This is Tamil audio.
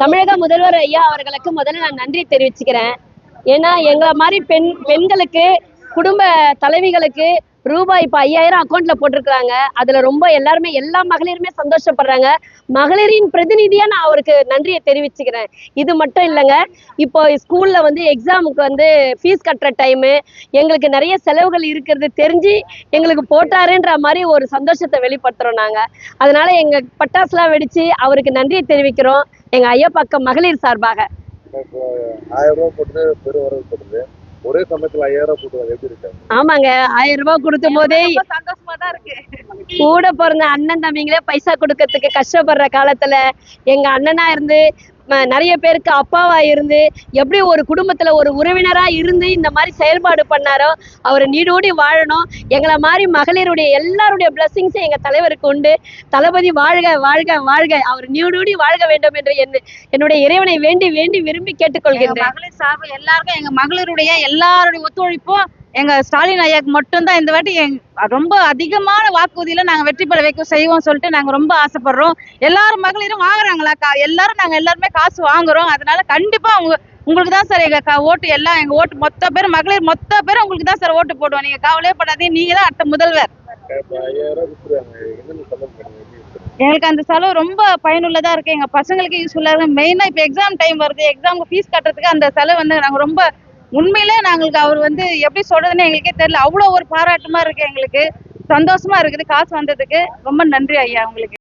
தமிழக முதல்வர் ஐயா அவர்களுக்கு முதல்ல நான் நன்றி தெரிவிச்சுக்கிறேன். ஏன்னா எங்களை மாதிரி பெண்களுக்கு குடும்ப தலைவிகளுக்கு ரூபாய் இப்ப 5000 அக்கௌண்ட்ல போட்டிருக்கிறாங்க. அதுல ரொம்ப எல்லாருமே எல்லா மகளிருமே சந்தோஷப்படுறாங்க. மகளிரின் பிரதிநிதியா நான் அவருக்கு நன்றியை தெரிவிச்சுக்கிறேன். இது மட்டும் இல்லைங்க, இப்போ ஸ்கூல்ல எக்ஸாமுக்கு ஃபீஸ் கட்டுற டைமு எங்களுக்கு நிறைய செலவுகள் இருக்கிறது தெரிஞ்சு எங்களுக்கு போட்டாருன்ற மாதிரி ஒரு சந்தோஷத்தை வெளிப்படுத்துறோம் நாங்க. அதனால எங்க பட்டாசுலாம் வெடிச்சு அவருக்கு நன்றியை தெரிவிக்கிறோம் எங்க ஐயப்பாக்கம் மகளிர் சார்பாக. 1000 ரூபாய் போட்டு பெருவரவு போடுது. ஒரே சமயத்துல 5000 போட்டு எப்படி இருக்கு? ஆமாங்க, 1000 ரூபாய் கொடுக்கும் போதே சந்தோஷமா தான் இருக்கு. கூட பிறந்த அண்ணன் தம்பிங்களே பைசா கொடுக்கறதுக்கு கஷ்டப்படுற காலத்துல எங்க அண்ணனா இருந்து நிறைய பேருக்கு அப்பாவா இருந்து எப்படி ஒரு குடும்பத்துல ஒரு உறவினரா இருந்து இந்த மாதிரி செயல்பாடு பண்ணாரோ அவர் நீடோடி வாழணும். எங்களை மாதிரி மகளிருடைய எல்லாருடைய பிளஸிங்ஸும் எங்க தலைவருக்கு உண்டு. தளபதி வாழ்க வாழ்க வாழ்க, அவர் நீடோடி வாழ்க வேண்டும் என்று என்னுடைய இறைவனை வேண்டி வேண்டி விரும்பி கேட்டுக்கொள்கின்றேன். மகளிர் சார்பு எல்லாருக்கும் எங்க மகளிருடைய எல்லாருடைய ஒத்துழைப்பும் எங்க ஸ்டாலின் ஐயாக்கு மட்டும்தான் இந்த வாட்டி ரொம்ப அதிகமான வாக்குறுதியில நாங்க வெற்றி பெற வைக்க செய்வோம் சொல்லிட்டு நாங்க ரொம்ப ஆசைப்படுறோம். எல்லாரும் மகளிரும் வாங்குறாங்களா? எல்லாரும் நாங்க எல்லாருமே காசு வாங்குறோம். அதனால கண்டிப்பா உங்களுக்கு தான் சார் எங்க ஓட்டு. எல்லாம் எங்க ஓட்டு மொத்த பேர் மகளிர் மொத்த பேரும் உங்களுக்கு தான் சார் ஓட்டு போடுவோம். நீங்க கவலையே படாதீங்க, நீங்க தான் அடுத்த முதல்வர். எங்களுக்கு அந்த செலவு ரொம்ப பயனுள்ளதா இருக்கு. எங்க பசங்களுக்கு யூஸ்ஃபுல்லா இருக்கு. மெயினா இப்ப எக்ஸாம் டைம் வருது, எக்ஸாமுக்கு ஃபீஸ் கட்டுறதுக்கு அந்த செலவு நாங்க ரொம்ப உண்மையிலே நாங்களுக்கு அவர் எப்படி சொல்றதுன்னு எங்களுக்கே தெரியல. அவ்வளவு ஒரு பாராட்டுமா இருக்கு, எங்களுக்கு சந்தோஷமா இருக்குது காசு வந்ததுக்கு. ரொம்ப நன்றி ஐயா உங்களுக்கு.